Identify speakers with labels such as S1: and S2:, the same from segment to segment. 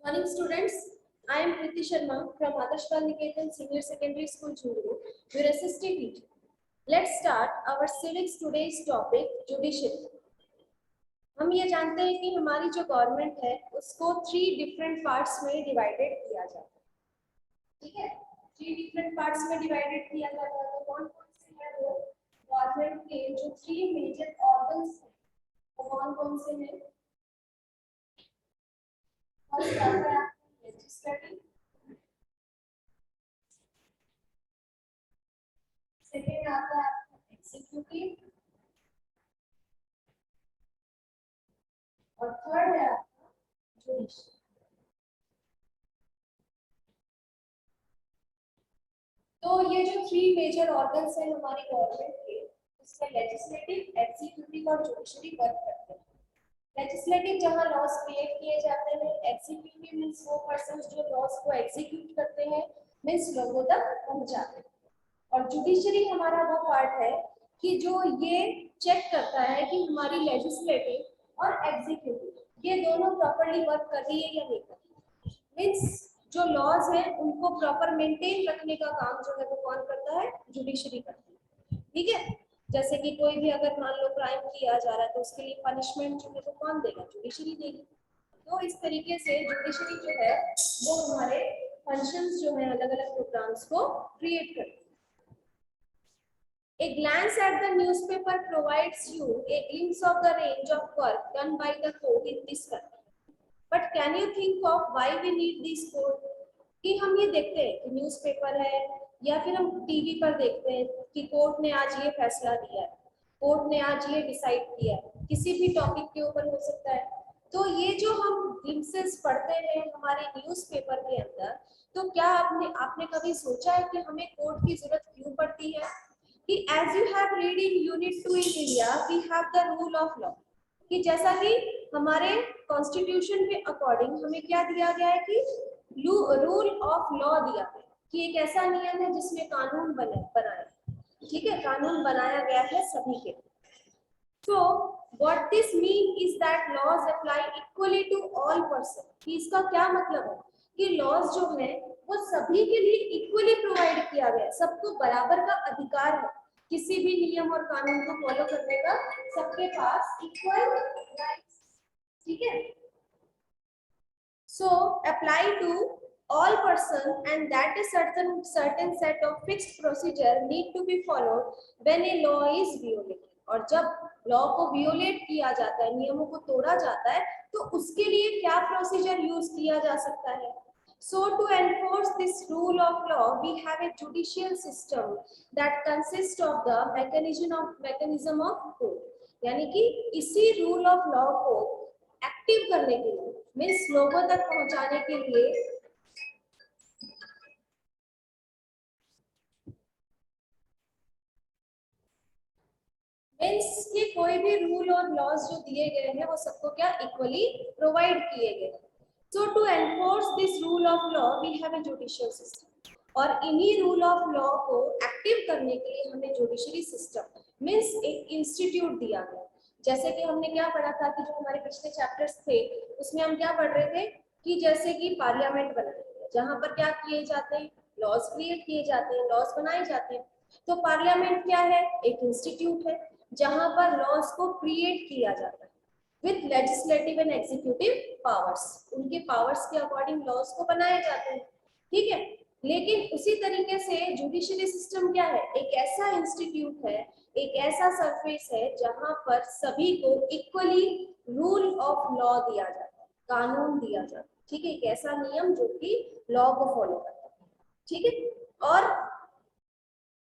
S1: Morning students, I am Kriti Sharma from Adarsh Niketan Senior Secondary School, Jhunjhunu, your assistant teacher. Let's start our civics today's topic judiciary. हम ये जानते हैं कि हमारी जो government है उसको 3 डिफरेंट पार्ट्स में डिवाइडेड किया जाता है. ठीक है, 3 डिफरेंट पार्ट्स में डिवाइडेड किया जाता है. तो कौन कौन से हैं वो गवर्नमेंट के जो 3 मेजर ऑर्गन्स हैं वो कौन कौन से हैं? फर्स्ट आता है लेजिस्लेटिव, सेकेंड आता है एग्जीक्यूटिव और थर्ड है जुडिशियल. तो ये जो 3 मेजर ऑर्गन्स हैं हमारी गवर्नमेंट के, उसमें लेजिस्लेटिव, एग्जीक्यूटिव और जुडिशरी वर्क करते हैं. लेजिस्लेटिव जहां लॉज क्रिएट किए जाते हैं, एग्जीक्यूटिव मींस वो पर्संस जो लॉज को एग्जीक्यूट करते हैं, मींस लोगों तक पहुंचाते हैं. और जुडिशरी हमारा वो पार्ट है कि जो ये चेक करता है कि हमारी लेजिस्लेटिव और एग्जीक्यूटिव ये दोनों प्रॉपर्ली वर्क कर रही है या नहीं कर रही. मींस जो लॉज है उनको प्रॉपर मेंटेन रखने का काम जो है वो कौन करता है? जुडिशरी करती है. ठीक है, जैसे कि कोई भी अगर मान लो क्राइम किया जा रहा है तो उसके लिए पनिशमेंट जो है वो कौन देगा? जुडिशरी देगी. तो इस तरीके से जुडिशरी जो है वो हमारे फंक्शंस जो है अलग अलग प्रोग्राम्स को क्रिएट करती है. A glance at the newspaper provides you a glimpse of the range of work done by the court in this country. But can you think of why we need this court? कि हम ये देखते हैं कि newspaper है या फिर हम टीवी पर देखते हैं कि कोर्ट ने आज ये फैसला दिया है, कोर्ट ने आज ये डिसाइड किया है, किसी भी टॉपिक के ऊपर हो सकता है. तो ये जो हम ग्लिम्सेस पढ़ते हैं हमारे न्यूज़पेपर के अंदर, तो क्या आपने कभी सोचा है कि हमें कोर्ट की जरूरत क्यों पड़ती है? कि as you have read in unit 2 in India, we have the rule of law. कि जैसा कि हमारे कॉन्स्टिट्यूशन के अकॉर्डिंग हमें क्या दिया गया है कि रूल ऑफ लॉ दिया गया कि एक ऐसा नियम है जिसमें कानून बनाया. ठीक है, कानून बनाया गया है सभी के. So what this mean is that laws apply equally to all person. कि इसका क्या मतलब है कि लॉज जो है वो सभी के लिए इक्वली प्रोवाइड किया गया है, सबको बराबर का अधिकार है किसी भी नियम और कानून को फॉलो करने का, सबके पास इक्वल राइट्स. ठीक है, so apply to all person and that a certain set of fixed procedure need to be followed when a law is violated. और जब लॉ को वियोलेट किया जाता है, नियमों को तोड़ा जाता है, तो उसके लिए क्या प्रोसीजर यूज किया जा सकता है? So to enforce this rule of law, we have a judicial system that consists of the mechanism of court. यानी कि इसी रूल ऑफ लॉ को एक्टिव करने के लिए, मीन्स लोगों तक पहुंचाने के लिए मीन्स कि कोई भी रूल और लॉज जो दिए गए हैं वो सबको क्या इक्वली प्रोवाइड किए गए. So to enforce this rule of law we have a judicial system. और इन्हीं रूल ऑफ लॉ को एक्टिव करने के लिए हमें जुडिशरी सिस्टम मीन्स एक इंस्टीट्यूट दिया गया. जैसे कि हमने क्या पढ़ा था कि जो हमारे पिछले चैप्टर्स थे उसमें हम क्या पढ़ रहे थे कि जैसे कि पार्लियामेंट बनाई है जहां पर क्या किए जाते हैं, लॉज क्रिएट किए जाते हैं, लॉज बनाए जाते हैं. तो पार्लियामेंट क्या है? एक इंस्टीट्यूट है जहां पर लॉज को क्रिएट किया जाता है with legislative and executive powers. उनके पावर्स के अकॉर्डिंग लॉज को बनाए जाते हैं. ठीक है, लेकिन उसी तरीके से जुडिशरी सिस्टम क्या है? एक ऐसा इंस्टीट्यूट है, एक ऐसा सरफेस है जहां पर सभी को इक्वली रूल ऑफ लॉ दिया जाता है, कानून दिया जाता है. ठीक है, एक ऐसा नियम जो कि लॉ को फॉलो करता है. ठीक है, और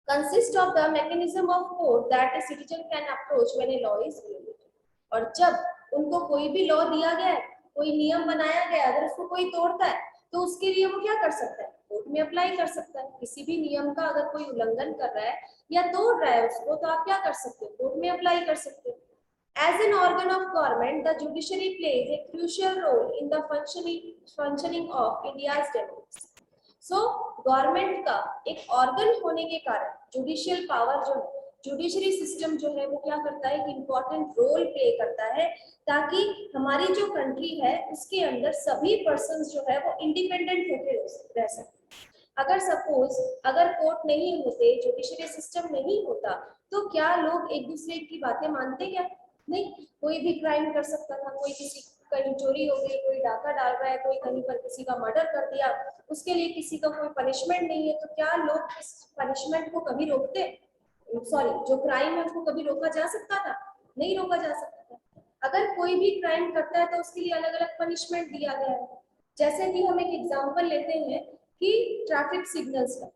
S1: consist of the mechanism of court that a citizen can approach when a law is violated. और जब उनको कोई भी लॉ दिया गया है, कोई नियम बनाया गया है, अगर उसको कोई तोड़ता है तो उसके लिए वो क्या कर सकता है? कोर्ट में अप्लाई कर सकता है. किसी भी नियम का अगर कोई उल्लंघन कर रहा है या तोड़ रहा है उसको, तो आप क्या कर सकते हो? कोर्ट में अप्लाई कर सकते हो. As an organ of government, the judiciary plays a crucial role in the functioning of India's democracy. So government का एक ऑर्गन होने के कारण जुडिशियल पावर जो है जुडिशरी सिस्टम जो है वो क्या करता है कि इम्पोर्टेंट रोल प्ले करता है, ताकि हमारी जो कंट्री है उसके अंदर सभी पर्सन जो है वो इंडिपेंडेंट होकर रह सके। अगर सपोज अगर कोर्ट नहीं होते, जुडिशरी सिस्टम नहीं होता, तो क्या लोग एक दूसरे की बातें मानते क्या? नहीं, कोई भी क्राइम कर सकता था, कोई किसी कहीं चोरी हो गई, कोई डाका डाल रहा है, कोई कहीं पर किसी का मर्डर कर दिया, उसके लिए किसी का कोई पनिशमेंट नहीं है, तो क्या लोग इस पनिशमेंट को कभी रोकते? सॉरी, जो क्राइम है उसको कभी रोका जा सकता था? नहीं रोका जा सकता था। अगर कोई भी क्राइम करता है तो उसके लिए अलग अलग पनिशमेंट दिया गया है। जैसे कि हम एक एग्जांपल लेते हैं कि ट्रैफिक सिग्नल्स का,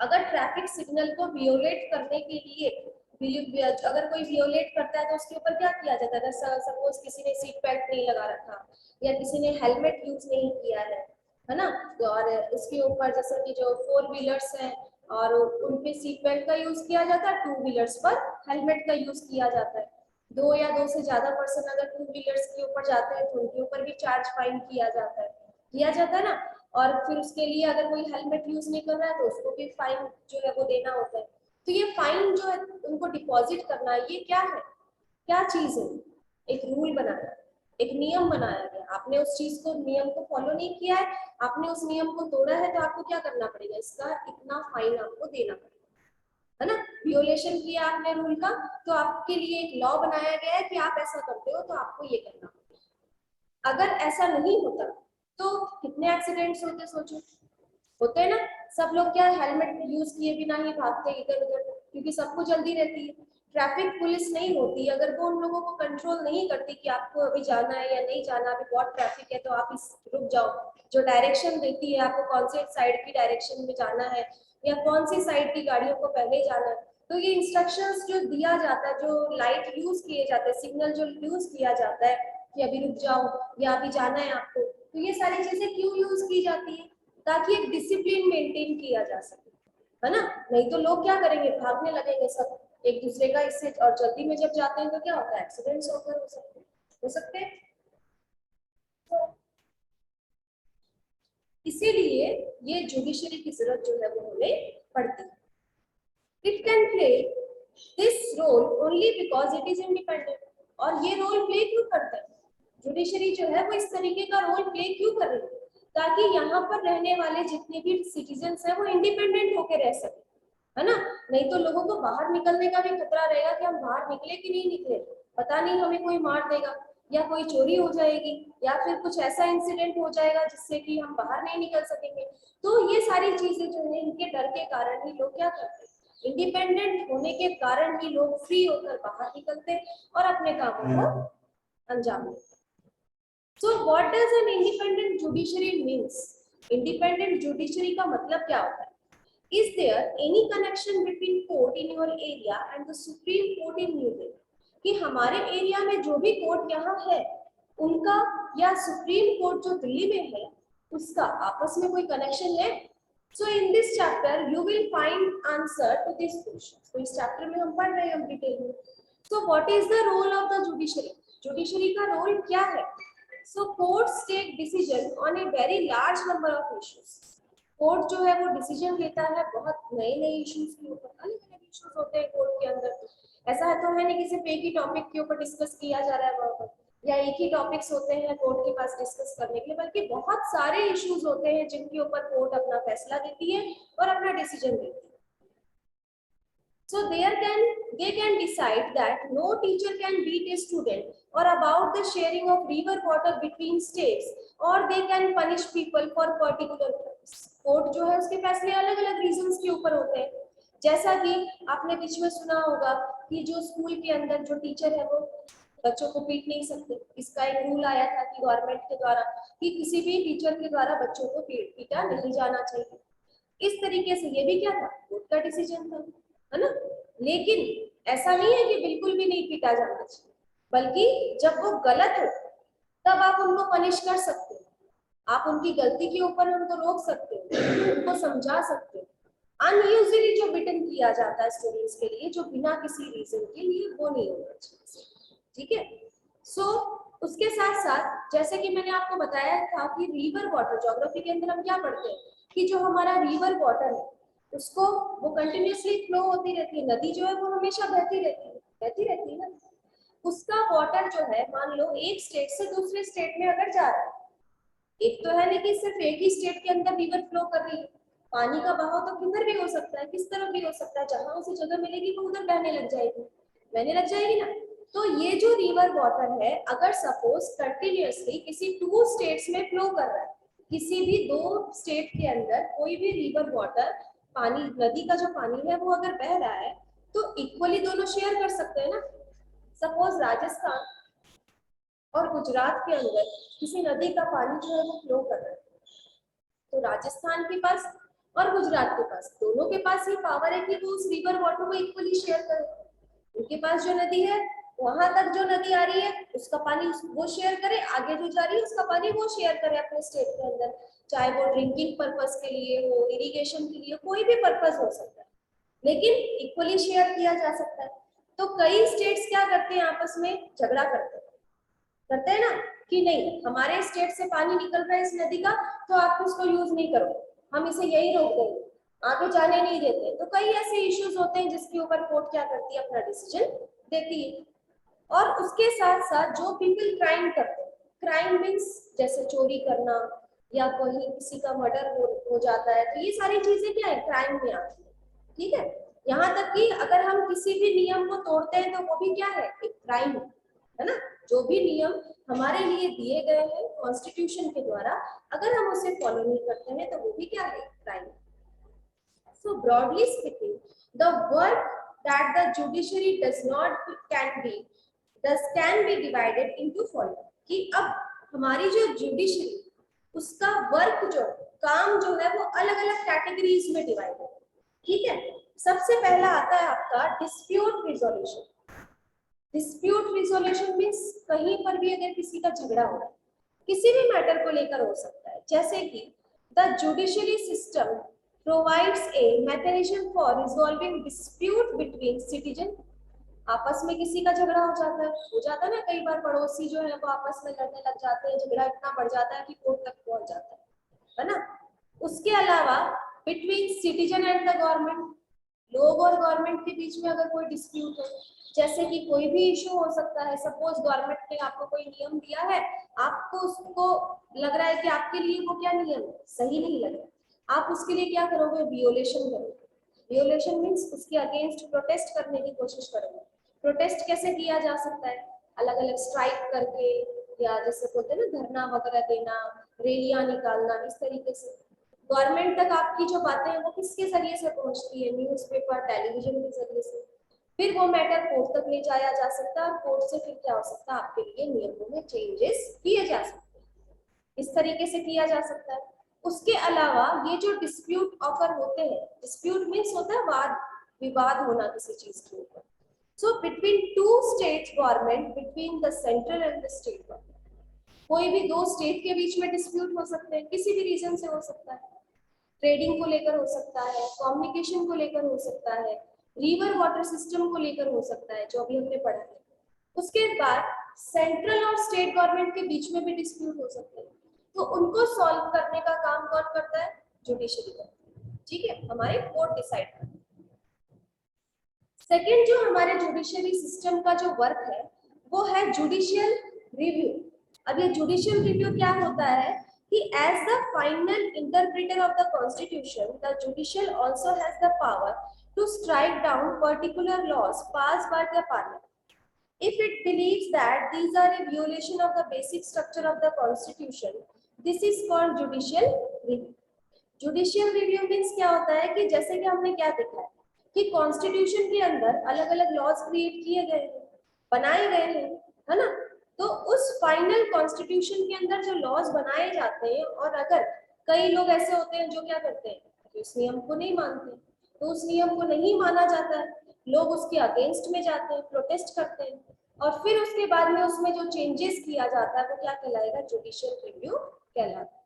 S1: अगर ट्रैफिक सिग्नल को वियोलेट करने के लिए अगर कोई वियोलेट करता है तो उसके ऊपर क्या किया जाता है? सपोज किसी ने सीट बेल्ट नहीं लगा रखा या किसी ने हेलमेट यूज नहीं किया है ना, तो और उसके ऊपर जैसे कि जो 4 व्हीलर्स हैं और उन पे सीट बेल्ट का यूज किया जाता है, 2 व्हीलर्स पर हेलमेट का यूज किया जाता है। 2 या 2 से ज्यादा पर्सन अगर 2 व्हीलर्स के ऊपर जाते हैं तो उनके ऊपर भी चार्ज फाइन किया जाता है ना। और फिर उसके लिए अगर कोई हेलमेट यूज नहीं कर रहा है तो उसको भी फाइन जो है वो देना होता है। तो ये फाइन जो है उनको डिपॉजिट करना है, ये क्या है, क्या चीज है? एक रूल बनाया, एक नियम बनाया गया, आपने उस चीज को नियम को फॉलो नहीं किया है, आपने उस नियम को तोड़ा है, तो आपको क्या करना पड़ेगा? इसका इतना फाइन आपको देना पड़ेगा, है ना। वियोलेशन किया आपने रूल का, तो आपके लिए एक लॉ बनाया गया है कि आप ऐसा करते हो तो आपको ये करना पड़ेगा। अगर ऐसा नहीं होता तो कितने एक्सीडेंट्स होते सोचो, होते हैं ना। सब लोग क्या हेलमेट यूज किए बिना ही भागते इधर उधर, क्योंकि सबको जल्दी रहती है। ट्रैफिक पुलिस नहीं होती, अगर वो उन लोगों को कंट्रोल नहीं करती कि आपको अभी जाना है या नहीं जाना, अभी बहुत ट्रैफिक है तो आप इस रुक जाओ, जो डायरेक्शन देती है आपको कौन से साइड की डायरेक्शन में जाना है या कौन सी साइड की गाड़ियों को पहले जाना है, तो ये इंस्ट्रक्शंस जो दिया जाता है, जो लाइट यूज किए जाते हैं, सिग्नल जो यूज किया जाता है कि अभी रुक जाओ या अभी जाना है आपको, तो ये सारी चीजें क्यों यूज की जाती है? ताकि एक डिसिप्लिन मेंटेन किया जा सके, है ना। नहीं तो लोग क्या करेंगे, भागने लगेंगे सब एक दूसरे का इससे, और जल्दी में जब जाते हैं तो क्या होता है, एक्सीडेंट्स होकर हो सकते हैं। तो इसीलिए ये जुडिशरी की जरूरत जो है वो हमें पड़ती है। It can play this role only because it is independent. और ये रोल प्ले क्यों करता है जुडिशरी जो है वो, इस तरीके का रोल प्ले क्यों कर रही है? ताकि यहाँ पर रहने वाले जितने भी सिटीजन्स हैं वो इंडिपेंडेंट होकर रह सके, है ना। नहीं तो लोगों को बाहर निकलने का भी खतरा रहेगा कि हम बाहर निकले कि नहीं निकले, पता नहीं हमें कोई मार देगा या कोई चोरी हो जाएगी या फिर कुछ ऐसा इंसिडेंट हो जाएगा जिससे कि हम बाहर नहीं निकल सकेंगे। तो ये सारी चीजें जो है इनके डर के कारण ही लोग क्या करते हैं, इंडिपेंडेंट होने के कारण ही लोग फ्री होकर बाहर निकलते और अपने कामों को अंजाम देते। So what does an independent judiciary means? Independent judiciary का मतलब क्या होता है? Is there any connection between court in your area and the Supreme Court in New Delhi? कि हमारे एरिया में जो भी कोर्ट यहाँ है उनका या सुप्रीम कोर्ट जो दिल्ली में है उसका आपस में कोई कनेक्शन है? So in this chapter you will find answer to this question. तो इस चैप्टर में हम पढ़ रहे हैं हम डिटेल में। So what is the role of the judiciary? Judiciary का रोल क्या है? So courts take decision on a very large number of issues. Court जो है वो डिसीजन लेता है बहुत नए नए इश्यूज के ऊपर, अलग अलग इश्यूज होते हैं कोर्ट के अंदर। ऐसा है तो है नहीं कि सिर्फ एक ही टॉपिक के ऊपर डिस्कस किया जा रहा है वहां पर, या एक ही टॉपिक्स होते हैं कोर्ट के पास डिस्कस करने के लिए, बल्कि बहुत सारे इश्यूज होते हैं जिनके ऊपर कोर्ट अपना फैसला देती है और अपना डिसीजन देती है। So they can decide that no teacher can beat a student, or about the sharing of river water between states, or they can punish people for particular crimes. Court जो है उसके फैसले अलग अलग रीजंस के ऊपर होते हैं। जैसा कि आपने बीच में सुना होगा कि जो स्कूल के अंदर जो टीचर है वो बच्चों को पीट नहीं सकते, इसका एक रूल आया था कि गवर्नमेंट के द्वारा कि किसी भी टीचर के द्वारा बच्चों को पीटा नहीं जाना चाहिए। इस तरीके से ये भी क्या था, कोर्ट का डिसीजन था, है ना। लेकिन ऐसा नहीं है कि बिल्कुल भी नहीं पीटा जाना चाहिए, बल्कि जब वो गलत हो तब आप उनको पनिश कर सकते हो, आप उनकी गलती के ऊपर उनको रोक सकते हो, उनको समझा सकते हो। अनयूजुअली जो बिटन किया जाता है स्टूडेंट्स के लिए, जो बिना किसी रीजन के लिए, वो नहीं होना चाहिए, ठीक है। सो उसके साथ साथ जैसे कि मैंने आपको बताया था कि रिवर वाटर, ज्योग्राफी के अंदर हम क्या पढ़ते हैं कि जो हमारा रिवर वाटर है, उसको वो कंटिन्यूअसली फ्लो होती रहती है। नदी जो है वो हमेशा बहती रहती है ना। उसका वाटर जो है, मान लो एक स्टेट से दूसरे स्टेट में अगर जा रहा है, एक तो है नहीं कि सिर्फ एक ही स्टेट के अंदर रिवर फ्लो कर रही है, पानी का बहाव तो किधर भी हो सकता है, किस तरफ भी हो सकता है, जहां उसे जगह मिलेगी वो उधर बहने लग जाएगी ना। तो ये जो रिवर वाटर है, अगर सपोज कंटिन्यूअसली किसी टू स्टेट्स में फ्लो कर रहा है, किसी भी दो स्टेट के अंदर कोई भी रिवर वाटर, पानी, नदी का जो पानी है वो अगर बह रहा है, तो इक्वली दोनों शेयर कर सकते हैं ना। सपोज राजस्थान और गुजरात के अंदर किसी नदी का पानी जो है वो फ्लो कर रहा है, तो राजस्थान के पास और गुजरात के पास, दोनों के पास ये पावर है कि वो उस रिवर वाटर को इक्वली शेयर करें। उनके पास जो नदी है, वहां तक जो नदी आ रही है उसका पानी वो शेयर करे, आगे जो जा रही है उसका पानी वो शेयर करे अपने स्टेट के अंदर, चाहे वो ड्रिंकिंग पर्पस के लिए हो, इरिगेशन के लिए, कोई भी पर्पस हो सकता है, लेकिन इक्वली शेयर किया जा सकता है। तो कई स्टेट्स क्या करते हैं, आपस में झगड़ा करते हैं ना, कि नहीं हमारे स्टेट से पानी निकल रहा है इस नदी का, तो आप उसको यूज नहीं करो, हम इसे यही रोक देंगे, आगे जाने नहीं देते। तो कई ऐसे इश्यूज होते हैं जिसके ऊपर कोर्ट क्या करती है, अपना डिसीजन देती है। और उसके साथ साथ जो पीपल क्राइम करते हैं, क्राइम मीन्स जैसे चोरी करना या कहीं किसी का मर्डर हो जाता है, तो ये सारी चीजें क्या है, क्राइम में आती है। ठीक है, यहाँ तक कि अगर हम किसी भी नियम को तोड़ते हैं तो वो भी क्या है, एक क्राइम है ना। जो भी नियम हमारे लिए दिए गए हैं कॉन्स्टिट्यूशन के द्वारा, अगर हम उसे फॉलो नहीं करते हैं तो वो भी क्या है, crime. So broadly speaking, the work that the judiciary does not can be divided into following, कि अब हमारी जो जुडिशरी, उसका वर्क जो काम जो है वो अलग अलग कैटेगरीज में डिवाइड है। ठीक है, सबसे पहला आता है आपका dispute resolution. Dispute resolution means कहीं पर भी अगर किसी का झगड़ा हो रहा है, किसी भी मैटर को लेकर हो सकता है, जैसे कि the judiciary system provides a mechanism for resolving dispute between citizen. आपस में किसी का झगड़ा हो जाता है ना, कई बार पड़ोसी जो है वो आपस में लड़ने लग जाते हैं, झगड़ा इतना बढ़ जाता है कि कोर्ट तक पहुंच जाता है ना। उसके अलावा between citizen and the government, लोग और गवर्नमेंट के बीच में अगर कोई डिस्प्यूट हो, जैसे कि कोई भी इशू हो सकता है, सपोज गवर्नमेंट ने आपको कोई नियम दिया है, आपको उसको लग रहा है कि आपके लिए वो क्या नियम सही नहीं लग रहा, आप उसके लिए क्या करोगे, वियोलेशन करोगे। वियोलेशन मीन्स उसके अगेंस्ट प्रोटेस्ट करने की कोशिश करोगे। प्रोटेस्ट कैसे किया जा सकता है, अलग अलग स्ट्राइक करके, या जैसे बोलते हैं ना धरना वगैरह देना, रैलियां निकालना, इस तरीके से। गवर्नमेंट तक आपकी जो बातें हैं वो किसके जरिए से पहुंचती है, न्यूज़पेपर, टेलीविजन के जरिए से। फिर वो मैटर कोर्ट तक ले जाया जा सकता है, और कोर्ट से फिर क्या हो सकता है, आपके लिए नियमों में चेंजेस किए जा सकते हैं। इस तरीके से किया जा सकता है। उसके अलावा ये जो डिस्प्यूट ऑफर होते हैं, डिस्प्यूट मीन्स होता है वाद विवाद होना किसी चीज के ऊपर। So between two state government, between the central and the state government, कोई भी दो स्टेट के बीच में डिस्प्यूट हो सकते हैं, किसी भी रीजन से हो सकता है। ट्रेडिंग को लेकर हो सकता है, कम्युनिकेशन को लेकर हो सकता है, रिवर वाटर सिस्टम को लेकर हो सकता है, जो अभी हमने पढ़ा है। उसके बाद सेंट्रल और स्टेट गवर्नमेंट के बीच में भी डिस्प्यूट हो सकते हैं, तो उनको सॉल्व करने का काम कौन करता है, जुडिशरी करता है। ठीक है, हमारे कोर्ट डिसाइड करते हैं। सेकेंड जो हमारे जुडिशरी सिस्टम का जो वर्क है वो है जुडिशियल रिव्यू। अब ये जुडिशियल रिव्यू क्या होता है कि as the final interpreter of the constitution, the judicial also has the power to strike down particular laws passed by the parliament if it believes that these are a violation of the basic structure of the constitution. This is called judicial review. Judicial review means क्या होता है कि जैसे कि हमने क्या देखा है कि कॉन्स्टिट्यूशन के अंदर अलग अलग लॉज क्रिएट किए गए हैं, बनाए गए हैं, है ना। तो उस फाइनल कॉन्स्टिट्यूशन के अंदर जो लॉज बनाए जाते हैं, और अगर कई लोग ऐसे होते हैं जो क्या करते हैं कि उस नियम को नहीं मानते, तो उस नियम को नहीं माना जाता है, लोग उसके अगेंस्ट में जाते हैं, प्रोटेस्ट करते हैं, और फिर उसके बाद में उसमें जो चेंजेस किया जाता है वो क्या कहलाएगा, जुडिशियल रिव्यू कहलाता है।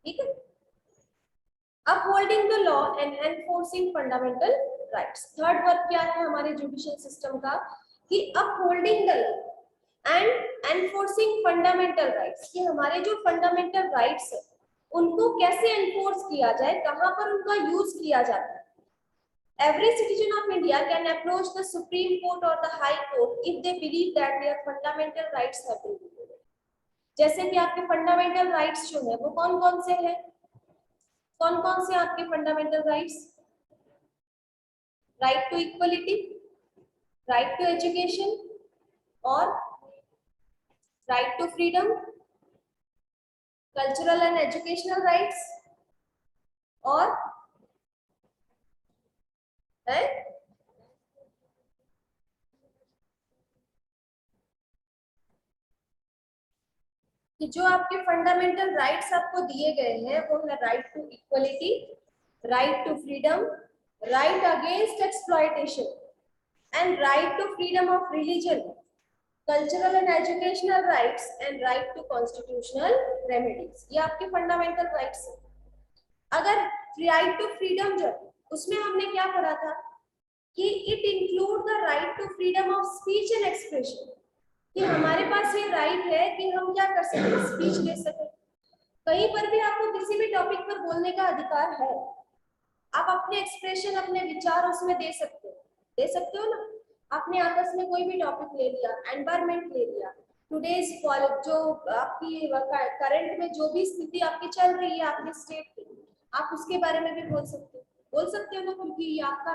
S1: ठीक है, upholding the law and enforcing fundamental rights. Third work क्या है हमारे जुडिशियल सिस्टम का, कि upholding the law and enforcing fundamental rights, कि हमारे जो फंडामेंटल राइट्स है उनको कैसे एनफोर्स किया जाए, कहां पर उनका यूज किया जाता है, Every citizen of India can approach the Supreme Court or the High Court if they believe that their fundamental rights have been violated. जैसे कि आपके फंडामेंटल राइट्स जो है वो कौन कौन से हैं? कौन कौन से आपके fundamental rights? Right to equality, right to education और right to freedom, cultural and educational rights और है कि जो आपके फंडामेंटल राइट्स आपको दिए गए हैं वो है right to equality, right to freedom, right against exploitation and right to freedom of religion, cultural and educational rights and right to constitutional remedies. ये आपके फंडामेंटल राइट्स हैं। अगर राइट टू फ्रीडम जो उसमें हमने क्या पढ़ा था कि it include the right to freedom of speech and expression, कि हमारे पास ये राइट है कि हम क्या कर सकते, स्पीच दे सके। कहीं पर भी आपको किसी भी टॉपिक पर बोलने का अधिकार है, आप अपने एक्सप्रेशन, अपने विचार उसमें दे सकते हो ना। आपने आपस में कोई भी टॉपिक ले लिया, एनवायरमेंट ले लिया, टुडेज जो आपकी करंट में जो भी स्थिति आपकी चल रही है आपके स्टेट की, आप उसके बारे में भी बोल सकते हो ना, क्योंकि ये आपका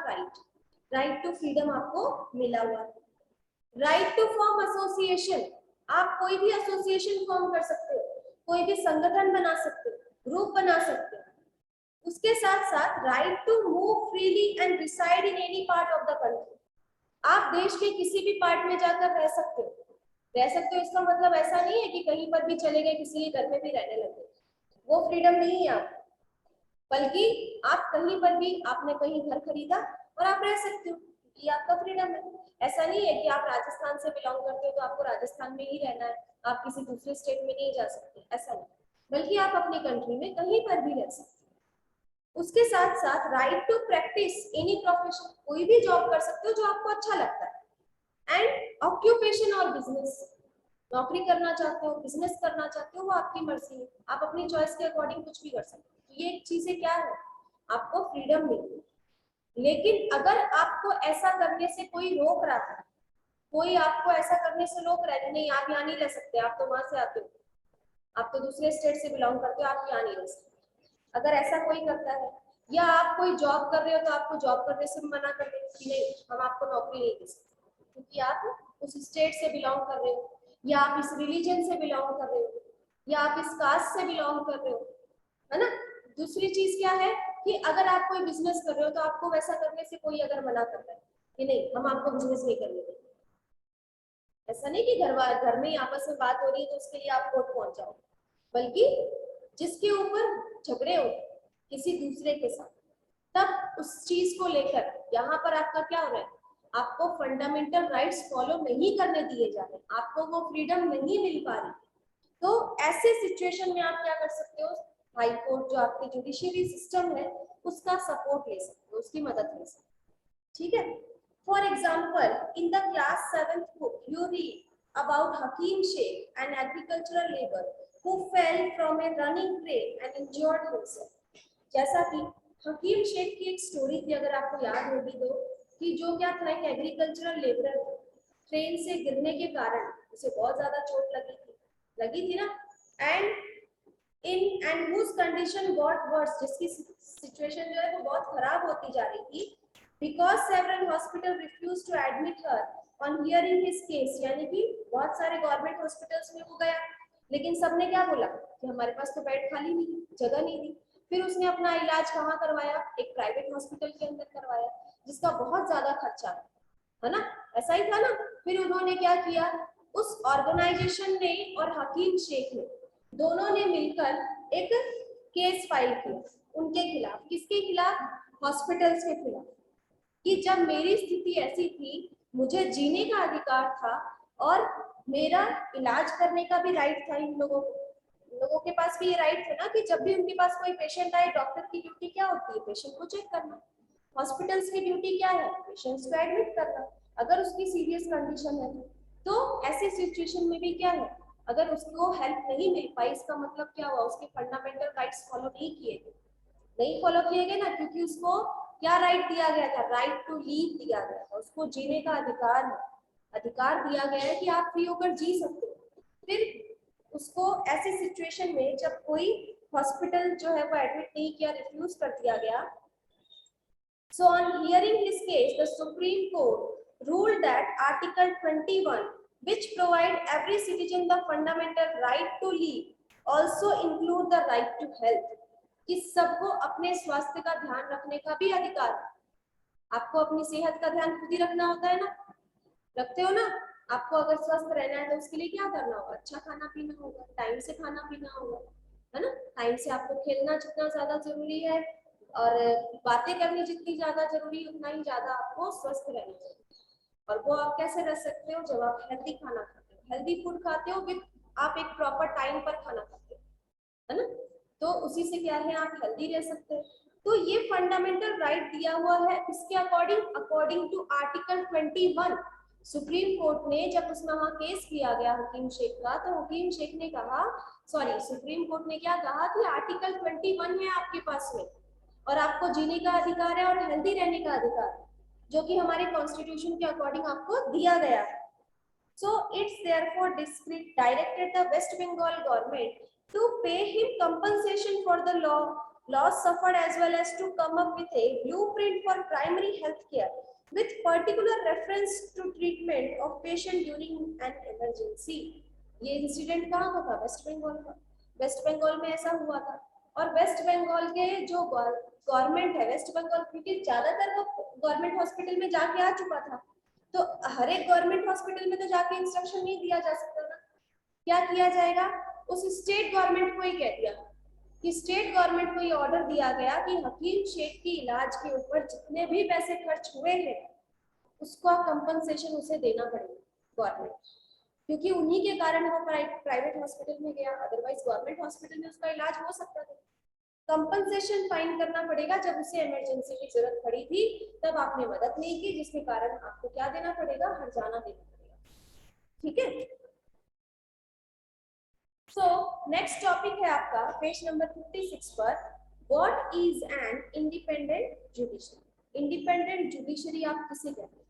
S1: राइट टू फ्रीडम आपको मिला हुआ है। राइट टू फॉर्म एसोसिएशन, आप कोई भी एसोसिएशन फॉर्म कर सकते हो, कोई भी संगठन बना सकते हो, ग्रुप बना सकते हो। उसके साथ साथ right to move freely and reside in any part of the country, आप देश के किसी भी पार्ट में जाकर रह सकते हो। इसका मतलब ऐसा नहीं है कि कहीं पर भी चले गए, किसी के घर में भी रहने लगे, वो फ्रीडम नहीं है आप, बल्कि आप कहीं पर भी, आपने कहीं घर खरीदा और आप रह सकते हो, ये आपका फ्रीडम है। ऐसा नहीं है कि आप राजस्थान से बिलोंग करते हो तो आपको राजस्थान में ही रहना है, आप किसी दूसरे स्टेट में नहीं जा सकते, ऐसा नहीं, बल्कि आप अपनी कंट्री में कहीं पर भी रह सकते हो। उसके साथ साथ right to practise any profession, कोई भी जॉब कर सकते हो जो आपको अच्छा लगता है। एंड ऑक्यूपेशन और बिजनेस, नौकरी करना चाहते हो, बिजनेस करना चाहते हो, वो आपकी मर्जी है, आप अपनी चॉइस के अकॉर्डिंग कुछ भी कर सकते हो। तो ये चीजें क्या है, आपको फ्रीडम मिली। लेकिन अगर आपको ऐसा करने से कोई रोक रहा है, कोई आपको ऐसा करने से रोक रहा है, नहीं आप यहाँ नहीं रह सकते, आप तो वहां से आते हो, आप तो दूसरे स्टेट से बिलोंग करते हो, आप यहाँ नहीं रह सकते, अगर ऐसा कोई करता है, या आप कोई जॉब कर रहे हो तो आपको जॉब करने से मना कर दे कि नहीं हम आपको नौकरी नहीं दे सकते क्योंकि आप उस स्टेट से बिलोंग कर रहे हो, या आप इस रिलीजन से बिलोंग कर रहे हो, या आप इस कास्ट से बिलोंग कर रहे हो, है ना। दूसरी चीज क्या है कि अगर आप कोई बिजनेस कर रहे हो तो आपको वैसा करने से कोई अगर मना करता है कि नहीं हम आपको बिजनेस नहीं करने देंगे, ऐसा नहीं कि घर में आपस में बात हो रही है तो उसके लिए आप कोर्ट पहुंच जाओ, बल्कि जिसके ऊपर झगड़े हो किसी दूसरे के साथ, तब उस चीज को लेकर यहाँ पर आपका क्या हो रहा है, आपको फंडामेंटल राइट्स फॉलो नहीं करने दिए जा रहे, आपको वो फ्रीडम नहीं मिल पा रही। तो ऐसे सिचुएशन में आप क्या कर सकते हो, हाई कोर्ट जो आपकी जुडिशियरी सिस्टम है उसका सपोर्ट ले सकते हो, उसकी मदद ले सकते हो, ठीक है। For example in the class 7th book you read about Hakim Sheikh, an agricultural laborer who fell from a running train and injured himself। जैसा कि हकीम शेख की एक स्टोरी थी, अगर आपको याद होगी तो, कि जो क्या था, एक एग्रीकल्चरल लेबरर ट्रेन से गिरने के कारण उसे बहुत ज्यादा चोट लगी थी ना, and whose condition got worse, जिसकी सिचुएशन जो है वो बहुत खराब होती जा रही थी, because several hospital refused to admit her on hearing his case, यानी कि बहुत सारे गवर्नमेंट हॉस्पिटल्स में वो गया, लेकिन सबने क्या बोला कि हमारे पास तो बेड खाली नहीं, जगह नहीं थी। फिर उसने अपना इलाज कहाँ करवाया, एक प्राइवेट हॉस्पिटल के अंदर करवाया, जिसका बहुत ज्यादा खर्चा है ना, ऐसा ही था ना। फिर उन्होंने क्या किया, उस ऑर्गेनाइजेशन ने और हकीम शेख ने दोनों ने मिलकर एक केस फाइल किया उनके खिलाफ, किसके खिलाफ, हॉस्पिटल्स के खिलाफ, कि जब मेरी स्थिति ऐसी थी, मुझे जीने का अधिकार था और मेरा इलाज करने का भी राइट था, इन लोगों के पास भी ये राइट है ना कि जब भी उनके पास कोई पेशेंट आए, डॉक्टर की ड्यूटी क्या होती है, पेशेंट को चेक करना, हॉस्पिटल्स की ड्यूटी क्या है, पेशेंट्स को एडमिट करना अगर उसकी सीरियस कंडीशन है। तो ऐसे सिचुएशन में भी क्या है, अगर उसको हेल्प नहीं मिल पाई, इसका मतलब क्या हुआ, उसके फंडामेंटल राइट्स फॉलो नहीं किए गए ना, क्योंकि उसको क्या राइट दिया गया था? राइट टू लीव दिया गया था, उसको जीने का अधिकार दिया गया है कि आप फ्री होकर जी सकते हो। फिर उसको ऐसी सिचुएशन में जब कोई हॉस्पिटल जो है वो एडमिट नहीं किया, रिफ्यूज कर दिया गया, so on hearing his case the Supreme Court ruled that Article 21, which provide every citizen the fundamental right to live also include the right to health, कि सबको अपने स्वास्थ्य का ध्यान रखने का भी अधिकार है। आपको अपनी सेहत का ध्यान खुद ही रखना होता है ना, रखते हो ना? आपको अगर स्वस्थ रहना है तो उसके लिए क्या करना होगा? अच्छा खाना पीना होगा, टाइम से खाना पीना होगा, है ना? टाइम से आपको खेलना जितना ज्यादा जरूरी है और बातें करनी जितनी ज्यादा जरूरी है, उतना ही ज्यादा आपको स्वस्थ रहना चाहिए। और वो आप कैसे रह सकते हो? जब आप हेल्दी खाना खाते हो, हेल्दी फूड खाते हो, विद आप एक प्रॉपर टाइम पर खाना खाते हो, है ना? तो उसी से क्या है, आप हेल्दी रह सकते हो। तो ये फंडामेंटल राइट दिया हुआ है इसके according to article 21। Supreme Court ने जब उसमें वहां केस किया गया हकीम शेख का, तो हकीम शेख ने कहा, सॉरी सुप्रीम कोर्ट ने क्या कहा कि आर्टिकल 21 है आपके पास में और आपको जीने का अधिकार है और हेल्दी रहने का अधिकार है, जो कि हमारे कॉन्स्टिट्यूशन के अकॉर्डिंग आपको दिया गया है। So it's therefore directed the West Bengal government to pay him compensation for the loss suffered, as well as to come up with a blueprint for primary health care with particular reference to treatment of patient during an emergency। ये incident कहाँ का था? Waste Bengal का। Waste Bengal में ऐसा हुआ था और वेस्ट बंगाल के जो गवर्नमेंट है, वेस्ट बंगाल, क्योंकि ज्यादातर वो गवर्नमेंट हॉस्पिटल में जाके आ चुका था, तो हर एक गवर्नमेंट हॉस्पिटल में तो जाके इंस्ट्रक्शन नहीं दिया जा सकता ना। क्या किया जाएगा? उस स्टेट गवर्नमेंट को ही कह दिया कि स्टेट गवर्नमेंट को ये ऑर्डर दिया गया कि हकीम शेख की इलाज के ऊपर जितने भी पैसे खर्च हुए हैं उसका कंपनसेशन उसे देना पड़ेगा गवर्नमेंट, क्योंकि उन्हीं के कारण वो प्राइवेट हॉस्पिटल में गया, अदरवाइज गवर्नमेंट हॉस्पिटल में उसका इलाज हो सकता था। कंपनसेशन फाइन करना पड़ेगा, जब उसे इमरजेंसी की जरूरत पड़ी थी तब आपने मदद नहीं की, जिसके कारण आपको क्या देना पड़ेगा? हर्जाना देना पड़ेगा। ठीक है। सो नेक्स्ट टॉपिक है आपका पेज नंबर 56 पर, what is an independent judiciary. Independent judiciary आप किसे कहते हैं?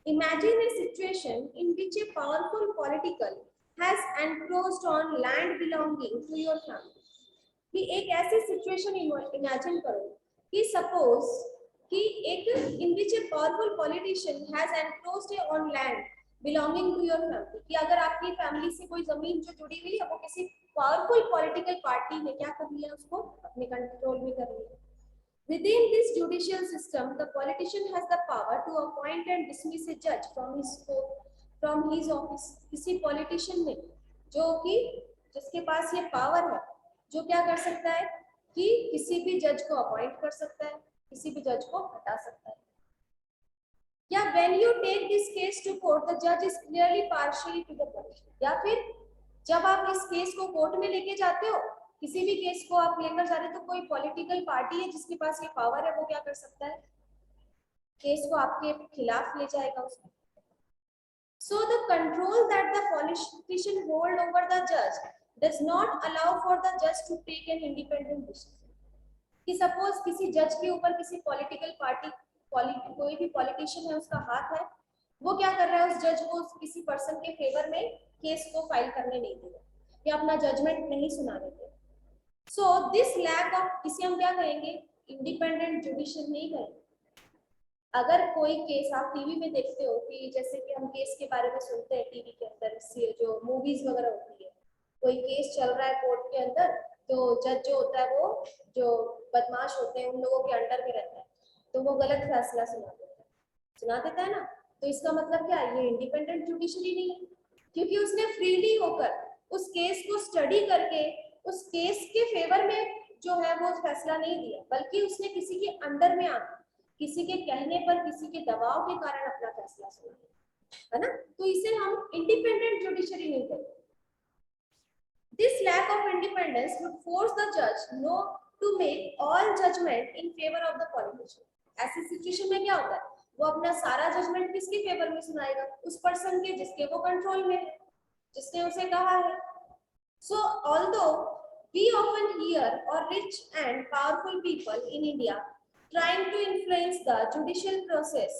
S1: Imagine a situation in which a powerful political has encroached on land belonging to your family। कि एक ऐसी सिचुएशन इमेजिन करो कि सपोज कि एक in which a powerful politician has encroached on land belonging to your family, कि अगर आपकी फैमिली से कोई जमीन जो जुड़ी हुई है वो किसी पावरफुल पॉलिटिकल पार्टी ने क्या कर लिया, उसको अपने कंट्रोल में कर लिया। Within this judicial system, the politician has the power to appoint and dismiss a judge from his office। किसी पॉलिटिशियन ने जो कि जिसके पास ये पावर है, जो क्या कर सकता है कि किसी भी जज को अपॉइंट कर सकता है, किसी भी जज को हटा सकता है। या when you take this case to court, the judge is clearly partially to the politician। या फिर जब आप इस केस को कोर्ट में लेके जाते हो, किसी भी केस को आप लेकर जा रहे हो, तो कोई पॉलिटिकल पार्टी है जिसके पास ये पावर है, वो क्या कर सकता है? केस को आपके खिलाफ ले जाएगा उसको। So the control that the politician hold over the judge does not allow for the judge to take an independent decision। कि सपोज किसी जज के ऊपर किसी पॉलिटिकल पार्टी, कोई भी पॉलिटिशियन है उसका हाथ है, वो क्या कर रहा है, उस जज को किसी पर्सन के फेवर में केस को फाइल करने नहीं दे रहा या अपना जजमेंट नहीं सुना देते। सो दिस लैक ऑफ, इसे हम क्या कहेंगे? इंडिपेंडेंट जुडिशियल नहीं कहेंगे। अगर कोई केस आप टीवी में देखते हो कि जैसे कि हम केस के बारे में सुनते हैं टीवी के अंदर, जो मूवीज वगैरह होती है, कोई केस चल रहा है कोर्ट के अंदर, तो जज जो होता है वो जो बदमाश होते हैं उन लोगों के अंडर में रहता है, तो वो गलत फैसला सुना देता है ना। तो इसका मतलब क्या है? ये इंडिपेंडेंट जुडिशरी नहीं है, क्योंकि उसने फ्रीली होकर उस केस को स्टडी करके उस केस के फेवर में जो है वो फैसला नहीं दिया, बल्कि उसने किसी के अंडर में आकर, किसी के कहने पर, किसी के दबाव के कारण अपना फैसला सुना, है ना। तो इसे हम इंडिपेंडेंट जुडिशरी नहीं कहते। This lack of independence would force the judge to make all judgment in favor of the politician। ऐसी सिचुएशन में क्या होता है? वो अपना सारा जजमेंट किसके फेवर में सुनाएगा? उस पर्सन के जिसके वो कंट्रोल में है, जिसने उसे कहा है। So although we often hear or rich and powerful people in India trying to influence the judicial process.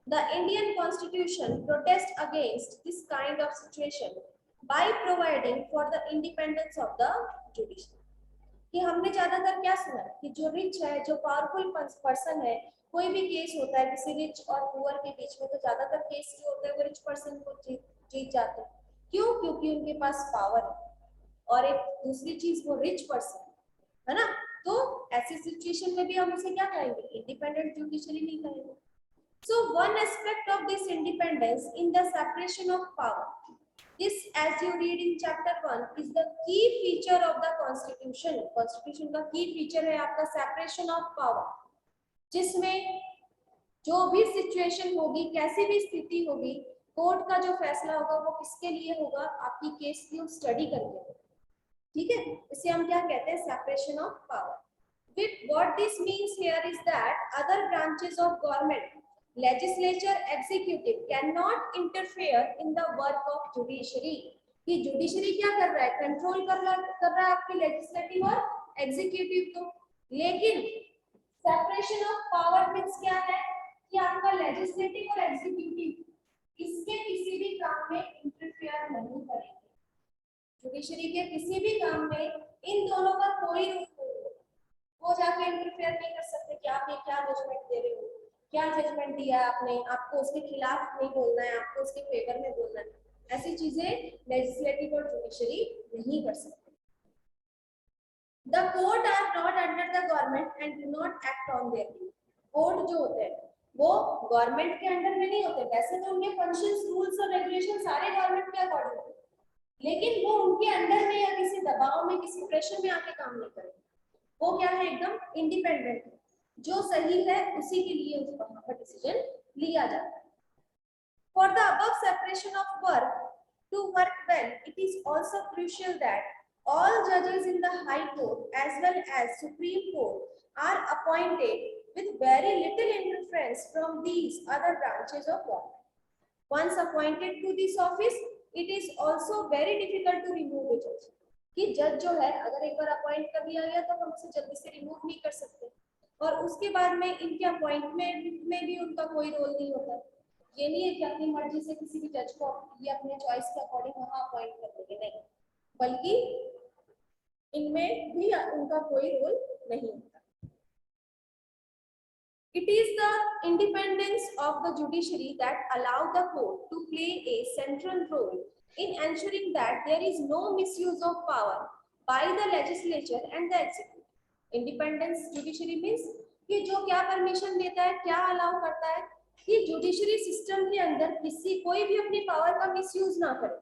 S1: The Indian Constitution protests against this kind of situation by providing for the independence of the judiciary. कि हमने ज्यादातर क्या सुना कि जो rich है, जो powerful person है, कोई भी केस होता है किसी रिच और पुअर के बीच में, तो ज्यादातर केस जो होता है वो रिच पर्सन को जीत जाते हैं। क्यों? क्योंकि उनके पास पावर है। और एक दूसरी चीज, वो रिच पर्सन है ना, तो ऐसी सिचुएशन में भी हम उसे क्या कहेंगे? इंडिपेंडेंट जुडिशरी नहीं कहेंगे। So one aspect of this independence in the separation of power. This, as you read in chapter 1, is the key feature of the constitution. Constitution का key feature है आपका separation of power, जिसमें जो भी situation होगी, कैसी भी स्थिति होगी, कोर्ट का जो फैसला होगा वो किसके लिए होगा? आपकी केस की स्टडी करके। ठीक है, इसे हम क्या कहते हैं? Separation of power. With what this means here is that other branches of government, legislature, executive cannot interfere in the work of judiciary. कि जुडिशरी क्या कर रहा है? कंट्रोल कर रहा है आपके लेजिस्लेटिव और एग्जीक्यूटिव को। लेकिन सेपरेशन ऑफ पावर मींस क्या है? कि आपका लेजिस्लेटिव और एग्जीक्यूटिव इसके किसी भी काम में इंटरफेयर नहीं करेंगे। जुडिशरी के किसी भी काम में इन दोनों का कोई रूल नहीं, वो जाके इंटरफेयर नहीं कर सकते कि आप ये क्या जजमेंट दे रहे हो, क्या जजमेंट दिया आपने, आपको उसके खिलाफ नहीं बोलना है, आपको उसके फेवर में बोलना है। ऐसी चीजें लेजिस्लेटिव और जुडिशरी नहीं कर सकते। The court are not under the government and do not act on their will. Court जो होते हैं वो गवर्नमेंट के अंडर में नहीं होते। वैसे तो उनके फंक्शंस, रूल्स और रेगुलेशन सारे गवर्नमेंट के अकॉर्डिंग होते हैं, लेकिन वो उनके अंडर में या किसी दबाव में, किसी प्रेशर में आके काम नहीं करेंगे। वो क्या है? एकदम इंडिपेंडेंट है। जो सही है उसी के लिए उस वहां पर डिसीजन लिया जाता है। For the above separation of work to work well, it is also crucial that all judges in the high court as well as supreme court are appointed with very little interference from these other branches of government. Once appointed to this office, it is also very difficult to remove the judge. कि जज जो है अगर एक बार appoint कर लिया गया तो हम उसे जल्दी से रिमूव नहीं कर सकते, और उसके बाद में इनके अपॉइंटमेंट में भी उनका कोई रोल नहीं होता। ये नहीं है कि अपनी मर्जी से किसी भी जज को ये अपने चॉइस के अकॉर्डिंग वहां अपॉइंट कर देंगे, नहीं, बल्कि इनमें भी उनका कोई रोल नहीं होता। It is the independence of the judiciary that allow the court to play a central role in ensuring that there is no misuse of power by the legislature and the executive. Independence judiciary means कि जो क्या permission देता है, क्या allow करता है कि judiciary system के अंदर कोई भी अपनी पावर का मिसयूज ना करे,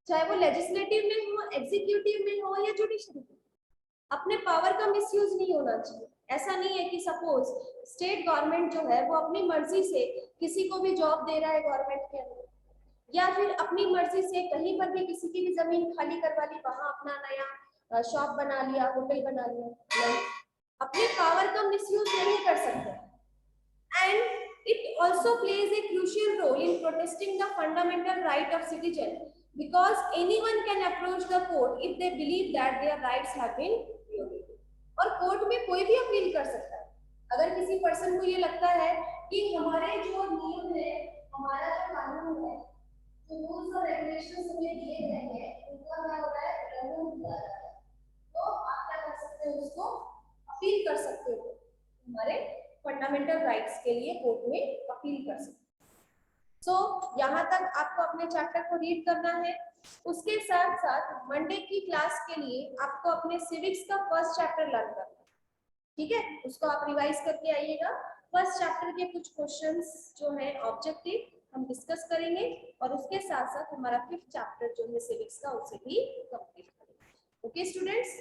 S1: चाहे वो लेजिस्लेटिव में हो, एग्जीक्यूटिव में हो या जुडिशरी में। अपने पावर का मिसयूज नहीं होना चाहिए। ऐसा नहीं है कि सपोज स्टेट गवर्नमेंट जो है वो अपनी मर्जी से किसी को भी जॉब दे रहा है गवर्नमेंट के अंदर, या फिर अपनी मर्जी से कहीं पर भी किसी की भी जमीन खाली करवा ली, वहां अपना नया शॉप बना लिया, होटल बना लिया, नहीं, अपने पावर का मिसयूज नहीं कर सकते। And it also plays a crucial role in protesting the fundamental right of citizen, because anyone can approach the court if they believe that their rights have been violated. और court में कोई भी appeal कर सकता है। अगर किसी person को ये लगता है कि हमारे जो नियम है, हमारा जो कानून है, जो रूल्स और रेगुलेशंस हमें दिए गए हैं, उनका क्या होता है? उल्लंघन किया जाता है। तो आप क्या कर सकते हो? उसको अपील कर सकते हो, हमारे फंडामेंटल राइट्स के लिए कोर्ट में अपील कर सकते हो। यहाँ तक आपको अपने चैप्टर को रीड करना है। उसके साथ साथ मंडे की क्लास के लिए आपको अपने सिविक्स का फर्स्ट चैप्टर लर्न करना है, ठीक है? उसको आप रिवाइज करके आइएगा। फर्स्ट चैप्टर के कुछ क्वेश्चंस जो है ऑब्जेक्टिव हम डिस्कस करेंगे, और उसके साथ साथ हमारा फिफ्थ चैप्टर जो है सिविक्स का, उसे भी कंप्लीट करेंगे। Okay students?